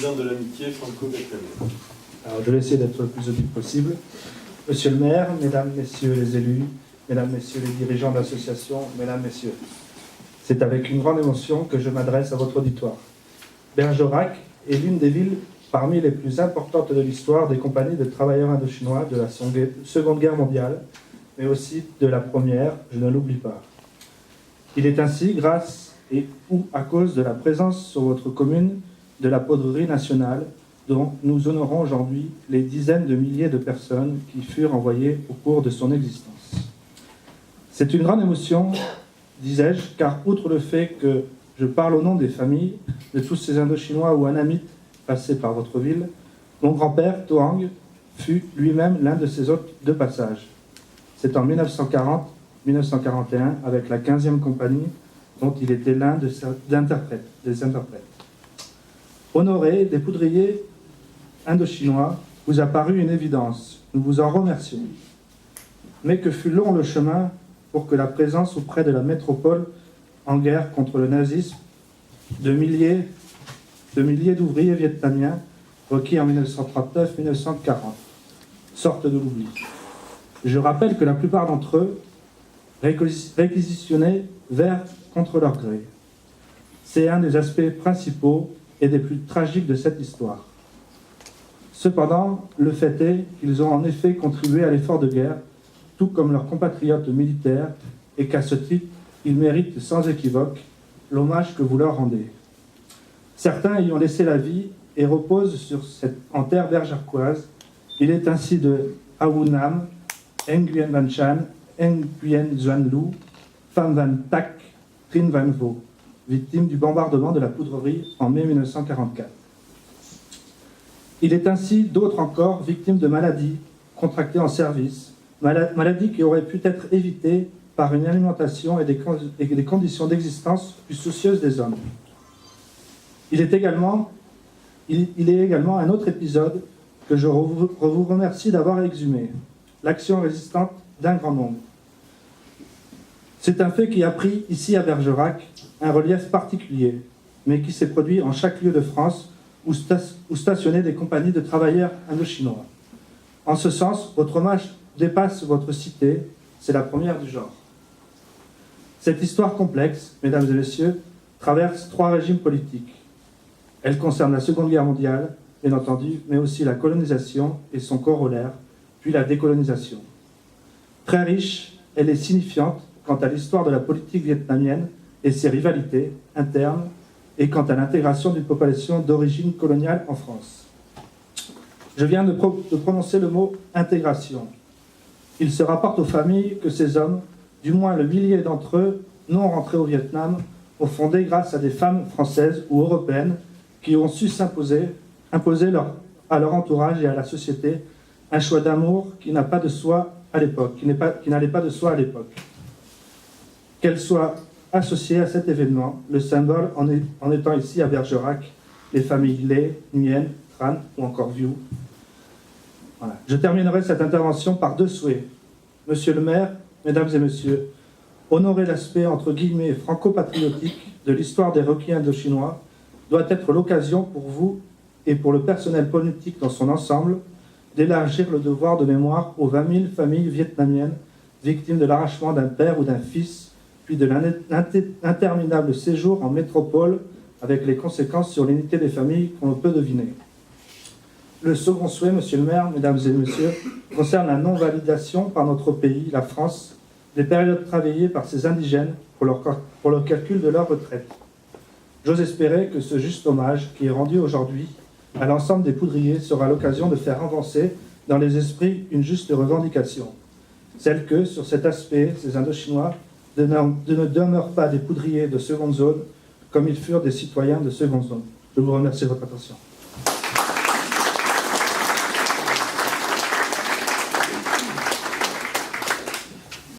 président de l'amitié franco-vietnamienne. Alors, je vais essayer d'être le plus audible possible. Monsieur le maire, mesdames, messieurs les élus, mesdames, messieurs les dirigeants d'associations, mesdames, messieurs, c'est avec une grande émotion que je m'adresse à votre auditoire. Bergerac est l'une des villes parmi les plus importantes de l'histoire des compagnies de travailleurs indochinois de la Seconde Guerre mondiale, mais aussi de la Première, je ne l'oublie pas. Il est ainsi grâce et ou à cause de la présence sur votre commune de la poudrerie nationale, dont nous honorons aujourd'hui les dizaines de milliers de personnes qui furent envoyées au cours de son existence. C'est une grande émotion, disais-je, car outre le fait que je parle au nom des familles de tous ces Indochinois ou Anamites passés par votre ville, mon grand-père, Toang, fut lui-même l'un de ces hôtes de passage. C'est en 1940-1941, avec la 15e compagnie, dont il était l'un des interprètes. Honoré des poudriers indochinois vous a paru une évidence. Nous vous en remercions. Mais que fut long le chemin pour que la présence auprès de la métropole en guerre contre le nazisme de milliers d'ouvriers vietnamiens requis en 1939-1940 sortent de l'oubli. Je rappelle que la plupart d'entre eux réquisitionnaient vers contre leur gré. C'est un des aspects principaux et des plus tragiques de cette histoire. Cependant, le fait est qu'ils ont en effet contribué à l'effort de guerre, tout comme leurs compatriotes militaires, et qu'à ce titre, ils méritent sans équivoque l'hommage que vous leur rendez. Certains y ont laissé la vie et reposent en terre bergerquoise. Il est ainsi de Awunam, Nguyen Van Chan, Nguyen Xuan Lu, Pham Van Tak, Trinh Van Vo, victimes du bombardement de la poudrerie en mai 1944. Il est ainsi d'autres encore victimes de maladies contractées en service, maladies qui auraient pu être évitées par une alimentation et des conditions d'existence plus soucieuses des hommes. Il est également un autre épisode que je vous remercie d'avoir exhumé, l'action résistante d'un grand nombre. C'est un fait qui a pris, ici à Bergerac, un relief particulier, mais qui s'est produit en chaque lieu de France où stationnaient des compagnies de travailleurs indochinois. En ce sens, votre hommage dépasse votre cité, c'est la première du genre. Cette histoire complexe, mesdames et messieurs, traverse 3 régimes politiques. Elle concerne la Seconde Guerre mondiale, bien entendu, mais aussi la colonisation et son corollaire, puis la décolonisation. Très riche, elle est signifiante quant à l'histoire de la politique vietnamienne et ses rivalités internes, et quant à l'intégration d'une population d'origine coloniale en France. Je viens de prononcer le mot « intégration ». Il se rapporte aux familles que ces hommes, du moins le millier d'entre eux, non rentrés au Vietnam, ont fondé grâce à des femmes françaises ou européennes qui ont su imposer à leur entourage et à la société un choix d'amour qui n'a pas de soi à l'époque, qui n'allait pas de soi à l'époque. Qu'elle soit associée à cet événement, le symbole en étant ici à Bergerac, les familles Lé, Nguyen, Tran ou encore Viu. Voilà. Je terminerai cette intervention par 2 souhaits. Monsieur le maire, mesdames et messieurs, honorer l'aspect entre guillemets franco-patriotique de l'histoire des requis indochinois doit être l'occasion pour vous et pour le personnel politique dans son ensemble d'élargir le devoir de mémoire aux 20 000 familles vietnamiennes victimes de l'arrachement d'un père ou d'un fils, puis de l'interminable séjour en métropole avec les conséquences sur l'unité des familles qu'on peut deviner. Le second souhait, monsieur le maire, mesdames et messieurs, concerne la non-validation par notre pays, la France, des périodes travaillées par ces indigènes pour le calcul de leur retraite. J'ose espérer que ce juste hommage qui est rendu aujourd'hui à l'ensemble des poudriers sera l'occasion de faire avancer dans les esprits une juste revendication, celle que, sur cet aspect, ces Indochinois ne demeurent pas des poudriers de seconde zone, comme ils furent des citoyens de seconde zone. Je vous remercie de votre attention.